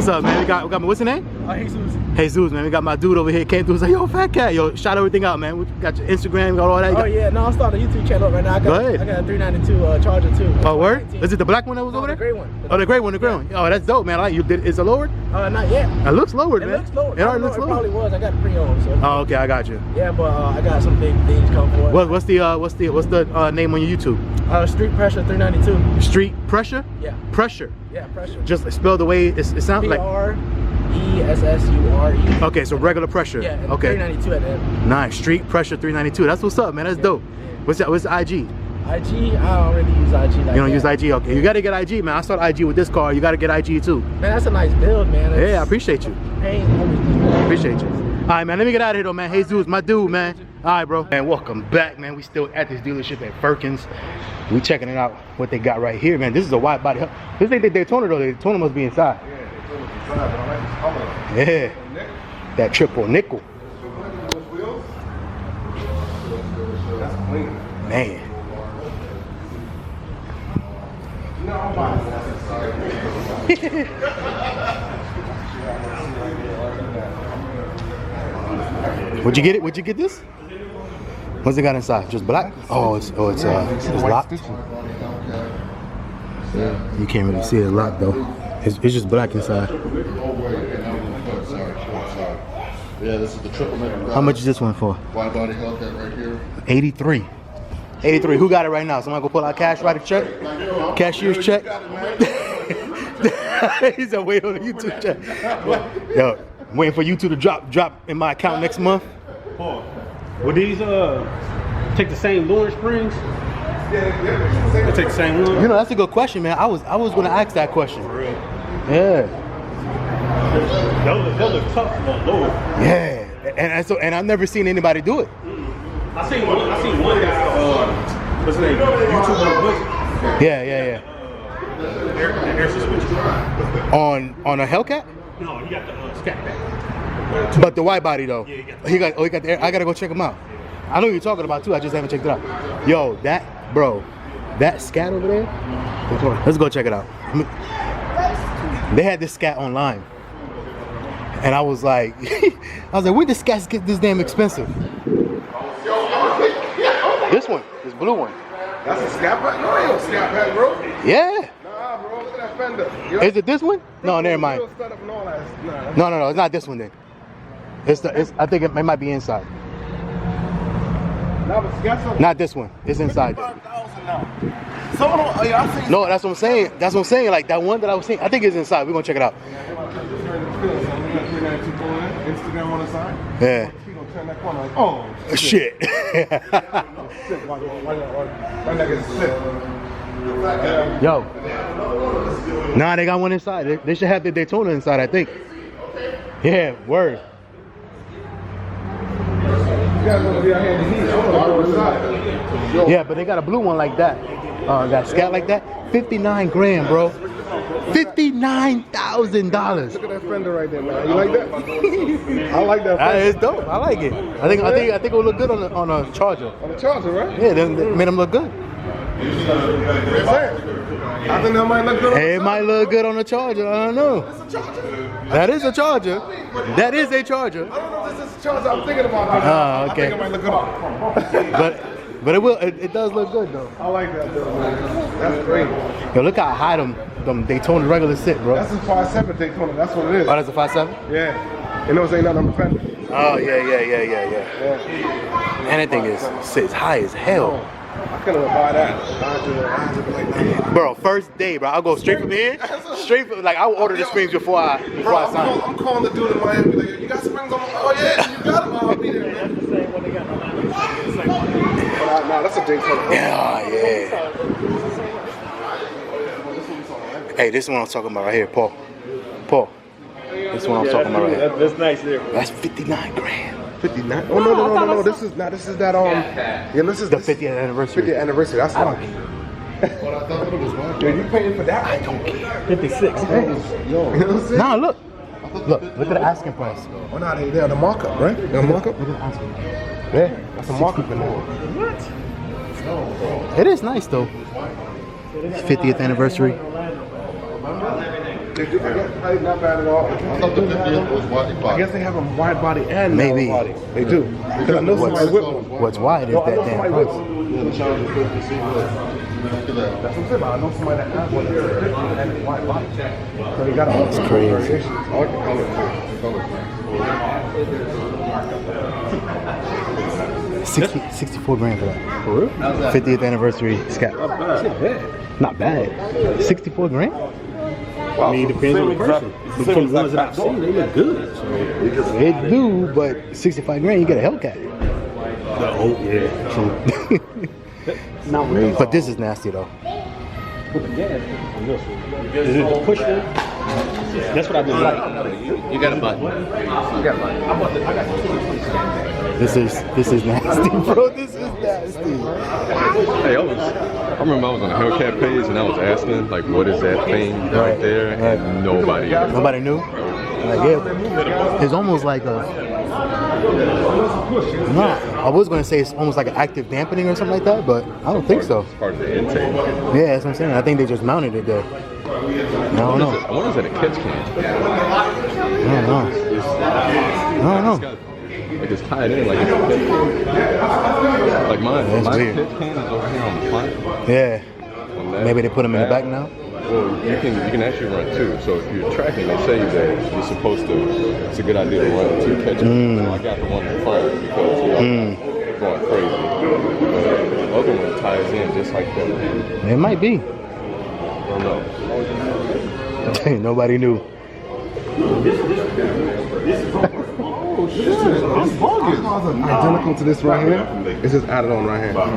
What's up, man? We got what's your name? Jesus. Jesus, man. We got my dude over here. Came through and said, yo, FaTkaT. Yo, shout everything out, man. We got your Instagram, got all that. Oh, yeah. No, I'm starting a YouTube channel right now. Go ahead. I got a 392 Charger, too. Oh, word? Is it the black one that was over there? The gray one. Oh, the gray one, the gray one. Oh, that's dope, man. I like you. Is it lowered? Not yet. It looks lowered, man. It looks lowered. It already looks lowered. It probably was. I got it pre-owned. So. Oh, okay. I got you. Yeah, but I got some big things coming for it. What's the name on your YouTube? Street Pressure 392. Street Pressure? Yeah. Pressure. Yeah, Pressure. Just spell the way it sounds like. PRESSURE. Okay, so regular pressure. Yeah. Okay. 392 at the end. Nice. Street Pressure 392. That's what's up, man. That's dope. What's the IG? IG? I don't really use IG like that. You don't use IG? Okay. You gotta get IG, man. I started IG with this car. You gotta get IG too. Man, that's a nice build, man. Yeah, I appreciate you. Appreciate you. All right, man. Let me get out of here, though, man. Jesus, my dude, man. All right, bro. And welcome back, man. We still at this dealership at FaTkaT. We checking it out, what they got right here, man. This is a wide body. This ain't the Daytona, though. The Daytona must be inside. Yeah, Daytona's inside, but I like this color. Yeah. That triple nickel. That's clean. Man. No, I'm buying Would you get it? Would you get this? What's it got inside? Just black? Oh, it's locked. You can't really see it locked though. It's just black inside. Yeah, this is the triple nickel. How much is this one for? Wide body Hellcat right here. 83. 83. Who got it right now? Somebody go pull out cash, write a check? Cashier's check? He said wait on the YouTube check. Yo, I'm waiting for YouTube to drop in my account next month. Would these take the same Lawrence Springs? They take the same one? You know, that's a good question, man. I was gonna ask that question. Yeah. Those look tough, Lord. Yeah. And I've never seen anybody do it. I seen one guy, what's his name? YouTube on the book. Yeah. Air suspension. On a Hellcat? No, he got the Scat back. But the wide body though. Yeah, he got the air. I gotta go check him out. I know what you're talking about too. I just haven't checked it out. Yo, that Scat over there. Let's go check it out. They had this Scat online, and I was like, where did Scats get this damn expensive? This one, this blue one. That's a Scat pack? No, ain't no Scat pack, bro. Yeah. Nah, bro, look at that fender. Is it this one? No, never mind. No, it's not this one then. I think it might be inside. Not this one. It's inside. No, that's what I'm saying. That's what I'm saying. Like that one that I was saying, I think it's inside. We're gonna check it out. Instagram on the side. Yeah. Turn that corner like, oh shit. Yo. Nah, they got one inside. They should have the Daytona inside, I think. Yeah, word. Yeah, but they got a blue one like that. Got Scat like that. 59 grand, bro. $59,000. Look at that fender right there, man. You like that? I like that fender. It's dope. I like it. I think it will look good on a Charger. On the Charger, right? Yeah, they made them look good. I think that might look good on It might look good on a Charger. I don't know. It's a Charger. That is a Charger. That is a Charger. I don't know if this is a Charger. I'm thinking about it. Oh, okay. I think it might look good on. But it does look good though. I like that though, man. That's great. Yo, look how high them Daytona regular sit, bro. That's a 5.7 Daytona. That's what it is. Oh, that's a 5.7? Yeah. You know, ain't nothing on the fender. Oh, yeah. And that thing sits high as hell. I couldn't buy that. Bro, first day, bro. I'll go straight from here. Straight from, like, I'll order the springs before I sign. I'm calling the dude in Miami. Like, you got springs on? Oh, yeah, you got them. I'll be there, man. Nah, that's a Daytona. Yeah. Hey, this is what I'm talking about right here, Paul. This is what I'm talking about right here. That's nice there. That's 59 grand. 59? Oh, no. This is that, yeah, this is The 50th anniversary. 50th anniversary, that's why. Dude, you paying for that? I don't care. 56. Hey, yo. Nah, look at the asking price. Oh, no, they're the markup, right? The markup? Look at the asking price. Yeah, that's a markup in there. What? It is nice though. 50th anniversary. They do. I guess probably not bad at all. I thought the 50th was wide I body. guess they have a wide body and Maybe. narrow body. They do. Because I know somebody with one. What's wide is No, I that know damn somebody with price. one. Yeah, the Challenger 50. See, look. Look at that. That's what I'm saying. But I know somebody that has one that's 50 and it's wide body. So they got all That's crazy. variations. I like the color too. The color. 64 grand for that. For real? 50th anniversary Scat. Not bad. 64 grand? I mean, it depends on the person. But from the ones that I've seen, they look good. So. It do, but 65 grand, you get a Hellcat. Oh, yeah, true. Not really. But this is nasty though. Is it the push one? That's what I've been like. You got a button. You got a button. This is nasty, bro. This is nasty. Hey, I remember I was on the Hellcat page and I was asking, like, what is that thing right there? And nobody. Nobody knew? Like, yeah. It's almost like a... No, I was going to say it's almost like an active dampening or something like that, but I don't think so. It's part of the intake. Yeah, that's what I'm saying. I think they just mounted it there. I don't know. I wonder if it's a catch can. I don't know. Like it's tied in like it's a catch can. Like mine. That's My weird. catch can is over here on the front. Yeah. Maybe they put them in the back now? Well, you can actually run two. So if you're tracking, they say that you're supposed to. It's a good idea to run two catches. So I got the one in front because I'm going crazy. The other one ties in just like that. It might be. I don't know. Nobody knew. Identical to this right here. It's just added on right here. Are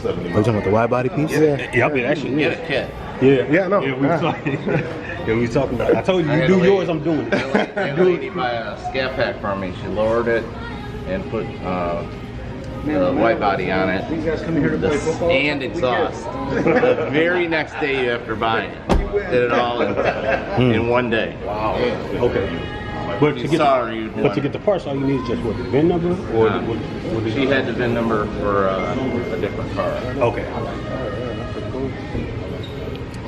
you talking about the wide body piece? Yeah, I mean, actually, Get a kit. Yeah, Yeah, I know. Yeah, we was talking. Yeah, we was talking about. I told you, you do yours, I'm doing it. A lady buy a Scat pack from me. She lowered it and put the white body on it. These guys coming here to play football? And exhaust. The very next day after buying it. Did it all in one day. Wow. Okay. But to, but to get the parts, all you need is just what, the VIN number? Or what She had the VIN number for a different car. Okay.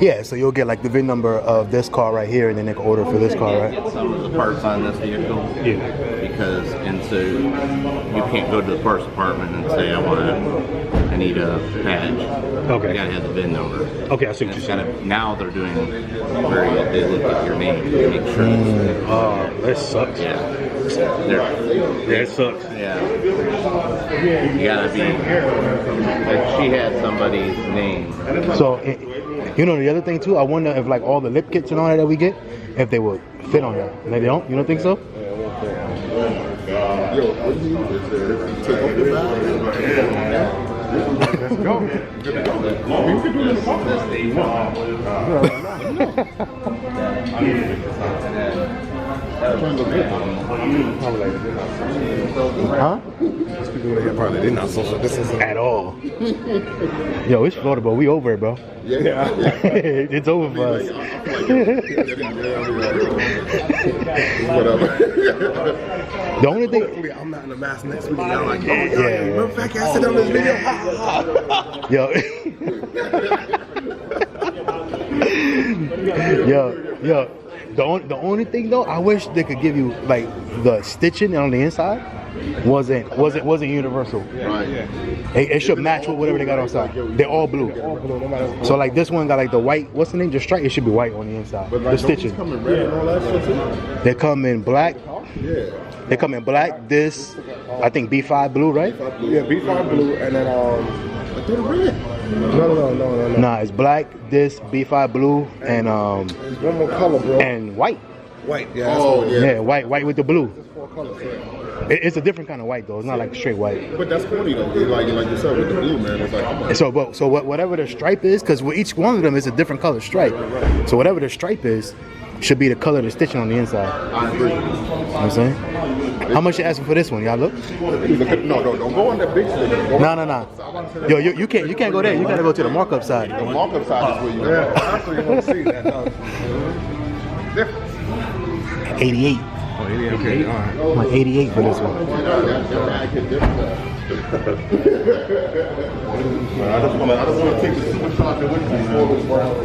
Yeah, so you'll get like the VIN number of this car right here, and then they can order for this car, right? Get some of the parts on this vehicle. Yeah. Because, and so you can't go to the parts department and say, I need a badge. Okay. You gotta have the VIN number. Okay, I see what And you're it's saying. now they're doing where they look at your name to make sure. Oh, that sucks. Yeah. That sucks. Yeah. You gotta be. Like she had somebody's name. So, you know, the other thing too, I wonder if like all the lip kits and all that we get, if they would fit on that. They don't? You don't think so? Yo, what do you need? Take off the Let's go. You can do this. Huh? These people in here probably they're not social distancing At all. Yo, it's Florida, bro. We over it, bro. Yeah. It's over for us. Whatever. The only thing, Hopefully I'm not in the mask next week. I'm like, oh, yeah. Yeah. Remember FaTkaT said on this video? yo. The only thing though, I wish they could give you like the stitching on the inside wasn't universal. Right. It should match with whatever they got on side. They're all blue. So like this one got like the white. What's the name? Just stripe. It should be white on the inside. But The like, stitching. come in red and all that shit too? They come in black. Yeah. They come in black. This, I think B5 blue, right? Yeah, B5 blue and then I did red. no. Nah, it's black. This B5 blue and There's one more color, bro. and white. White. Yeah. Oh, yeah. Yeah, white with the blue. There's 4 colors. Yeah. It's a different kind of white though. It's not like straight white. But that's funny though. Like you said with the blue, man. It's like, come on. So whatever the stripe is, because with each one of them is a different color stripe. So whatever the stripe is, should be the color of the stitching on the inside. I agree. You know what I'm saying? How much you asking for this one? Y'all look? No, don't go on that big stick. Go No. Yo, you can't go there. You gotta go to the markup side. The markup side is where you Yeah, actually, you want to see that. Difference. 88. Oh, 88. Okay, all right. I'm like 88 for this one. I just want to take the supercharger with me for this round.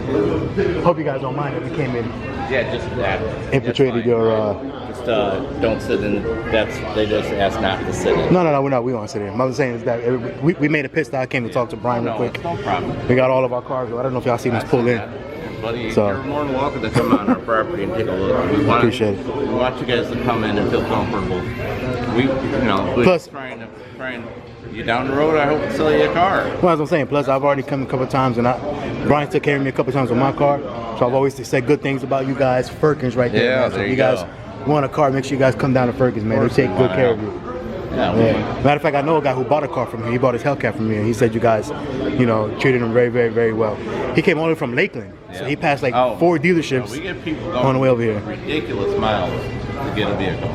Hope you guys don't mind if we came in, Yeah, just that. infiltrated your. Just don't sit in. They just asked not to sit in. No, we're not. We won't sit here. What I'm saying is that we made a pit stop. I came to talk to Brian real quick. No problem. We got all of our cars. I don't know if y'all seen us pull in. Buddy, So- you're more than welcome to come on our property and take a look. We want, Appreciate it. We want you guys to come in and feel comfortable. We're Plus- trying. You down the road, I hope to sell you a car. Well, as I'm saying, plus I've already come a couple of times, and Brian took care of me a couple of times with my car. So I've always said good things about you guys. Firkins right there. Yeah, Man. So there if you you guys go. want a car, make sure you guys come down to Firkins, man. They take good care of you. Yeah, Yeah. Matter of fact, I know a guy who bought a car from here. He bought his Hellcat from here. He said you guys, treated him very, very, very well. He came all the way from Lakeland, so he passed like 4 dealerships we get people going on the way over here. ridiculous miles to get a vehicle.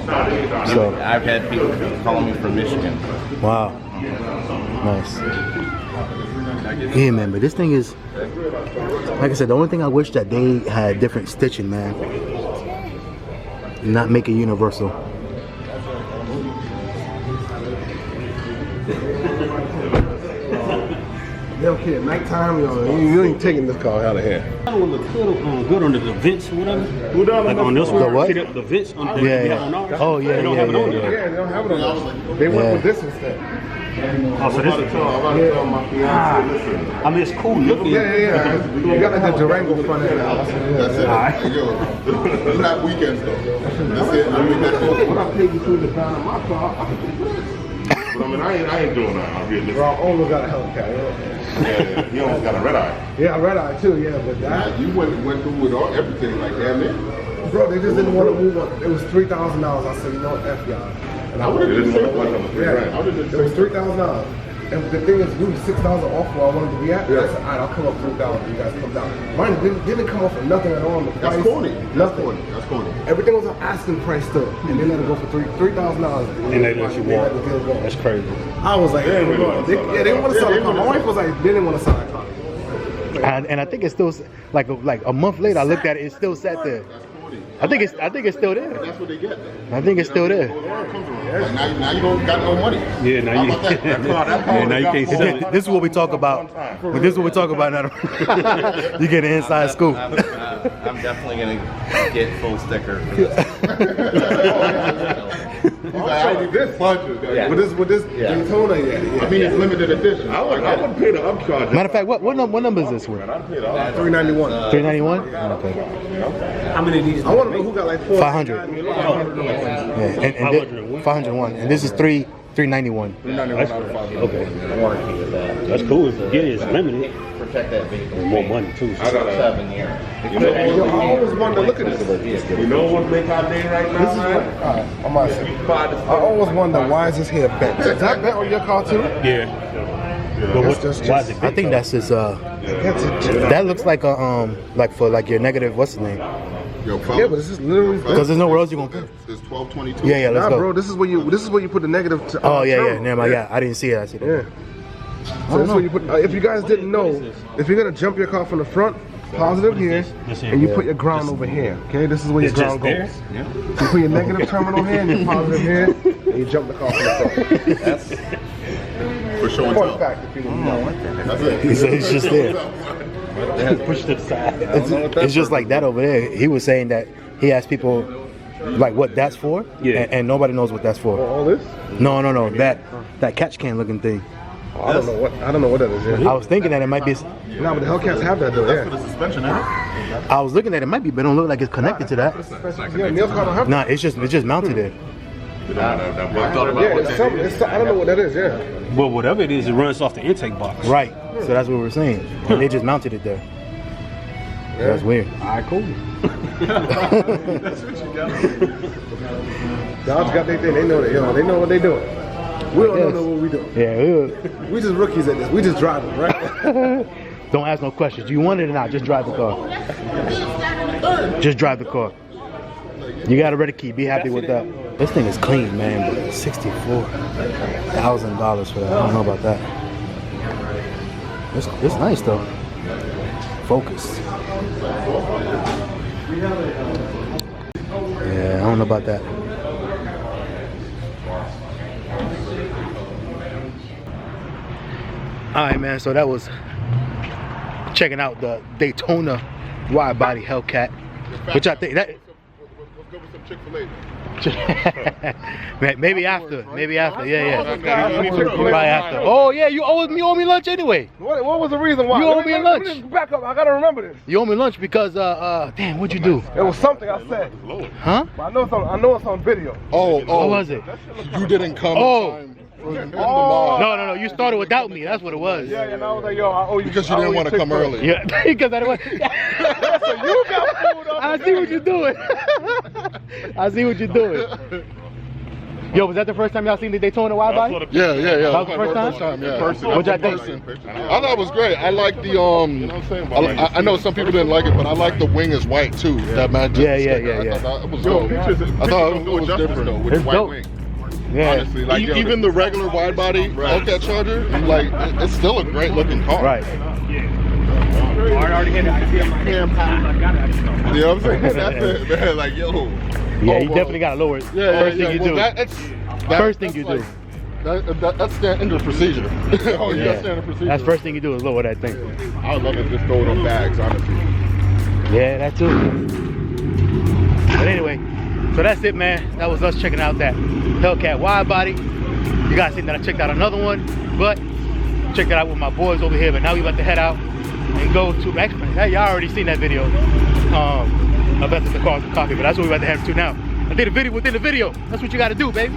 So- I've had people calling me from Michigan. Wow. Nice. Yeah, man, but this thing is, like I said, the only thing I wish that they had different stitching, man. Not make it universal. They don't care. Nighttime, you ain't taking this car out of here. That one looks good on the vents or whatever. Who done Like on this one, The what? see the vents on the Yeah. on ours? Oh, yeah, They don't yeah, have it on yeah, there. Yeah, they don't have it on us. They went with this instead. Oh, so this is I mean, it's cool looking. Yeah. You got like the Durango front end. That's it. Hey, yo, you have weekends though. That's it. I mean, that's What I paid you through the down of my car, I could do this. But I mean, I ain't doing that. I'll be listening. Bro, I almost got a Hellcat. Yeah, he almost got a red eye. Yeah, red eye too, yeah, but that, you went through with everything like damn it. bro, they just didn't want to move on. It was $3,000. I said, you know what, F y'all. And I They didn't want to put on the Yeah, it was $3,000. And the thing is, we were $6,000 off where I wanted to be at. I said, all right, I'll come up $3,000. You guys come down. Mine didn't come off for nothing at all. On the price. That's corny. Nothing. That's corny. Everything was an asking price still, and they let it go for $3,000. And they let you walk. That's crazy. I was like, yeah, they didn't want to sell the car. My wife was like, they didn't want to sell the car. And I think it's still like a month later. I looked at it. It still sat there. I think it's still there. That's what they get. I think it's still there. Like now you don't got no money. Yeah, now you, now you can't sell it. This is what we talk about. This is what we talk about now. You get an inside scoop. I'm definitely gonna get full sticker for this. With this Daytona, yeah. I mean, it's limited edition. I would pay the upcharge. Matter of fact, what number is this one? I'd pay the upcharge. 391. 391. Okay. How many of these? I want to know who got like 4. 500. Yeah, and 501. And this is 391. Okay. That's cool. If you get it, it's limited. Protect that vehicle. More money too. So. 7 years. I always wanted to look at this. You know what make our day right now, man? I'm about to say, I always wonder why is this here bent? Is that bent on your car too? Yeah. But It's what, just- why is it I big think though? that's his. That's it. That looks like a like for like your negative. What's his name? Yo, Yeah, but this is literally. Because there's nowhere else you gonna put it. It's 1222. Yeah, let's Nah, go. bro, this is where you put the negative. Oh yeah. terminal. Never mind. Yeah, I didn't see it. I see that. Yeah. So this is where you put. If you guys didn't know, if you're gonna jump your car from the front, positive here, This here. and you put your ground over here. Okay, this is where your It's just ground there? goes. You put your negative terminal here and your positive here, and you jump the car from the front. For sure and Fun tell. fact, if you didn't know. That's it. It's just there. Push to the side. It's just like that over there. He was saying that he asked people like what that's for, Yeah. and nobody knows what that's for. All this? No. That catch can looking thing. I don't know what that is. Yeah. I was thinking that it might be. Nah, but the Hellcats have that though. Yeah. I was looking at it might be, but it don't look like it's connected to that. Yeah, Neil's car don't have that. Nah, it's just mounted there. Yeah, it's some, I don't know what that is. Yeah. Well, whatever it is, it runs off the intake box. Right. So that's what we're saying. And they just mounted it there. Yeah. That's weird. All right, cool. Dogs got their thing. They know that. They know what they doing. We don't know what we doing. Yeah. We just rookies at this. We just driving, right? Don't ask no questions. Do you want it or not? Just drive the car. Just drive the car. You got a ready key. Be happy with that. This thing is clean, man. But $64,000 for that. I don't know about that. It's nice though. Focus. Yeah, I don't know about that. All right, man. So that was checking out the Daytona Wide body Hellcat. Which I think that. Let's go with some Chick-fil-A. Maybe after. Maybe after. Yeah. Probably After. Oh yeah, you owe me lunch anyway. What was the reason why? You owe me lunch. Let me back up. I gotta remember this. You owe me lunch because damn, what'd you do? It was something I said. Huh? But I know it's on video. What was it? You didn't come Oh. in time in the mall No. You started without me. That's what it was. Yeah, and I was like, yo, I owe you. because you didn't want to come early. Yeah, because I didn't. So you got pulled up. I see what you're doing. I see what you're doing. Yo, was that the first time y'all seen the Daytona wide body? Yeah. That was the first time? Yeah. What'd y'all think? I thought it was great. I like the I know some people didn't like it, but I like the wing is white too. That matches. Yeah. I thought that was dope. I thought it was different. It's dope. Yeah. Honestly, like even the regular wide body Hellcat Charger, like it's still a great looking car. Right. You know what I'm saying? That's it, man. Like yo. Yeah, you definitely gotta lower it. First thing you do. First thing you do. That's standard procedure. That's standard procedure. That's first thing you do is lower that thing. I would love to just throw it on bags, honestly. Yeah, that too. But anyway, so that's it, man. That was us checking out that Hellcat wide body. You guys seen that I checked out another one, but check that out with my boys over here. But now we about to head out and go to, actually, y'all already seen that video. Of the cars with coffee, but that's what we're about to head to now. I did a video within the video. That's what you gotta do, baby.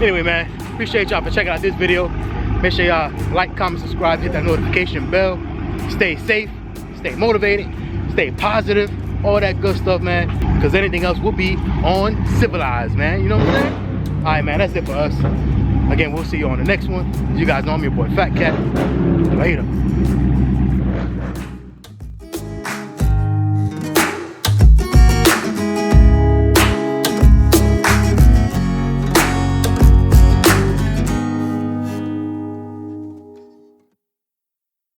Anyway, man, appreciate y'all for checking out this video. Make sure y'all like, comment, subscribe, hit that notification bell. Stay safe, stay motivated, stay positive, all that good stuff, man. Because anything else will be on civilized, man. You know what I'm saying? All right, man, that's it for us. Again, we'll see you on the next one. You guys know I'm your boy FaTkaT. Later.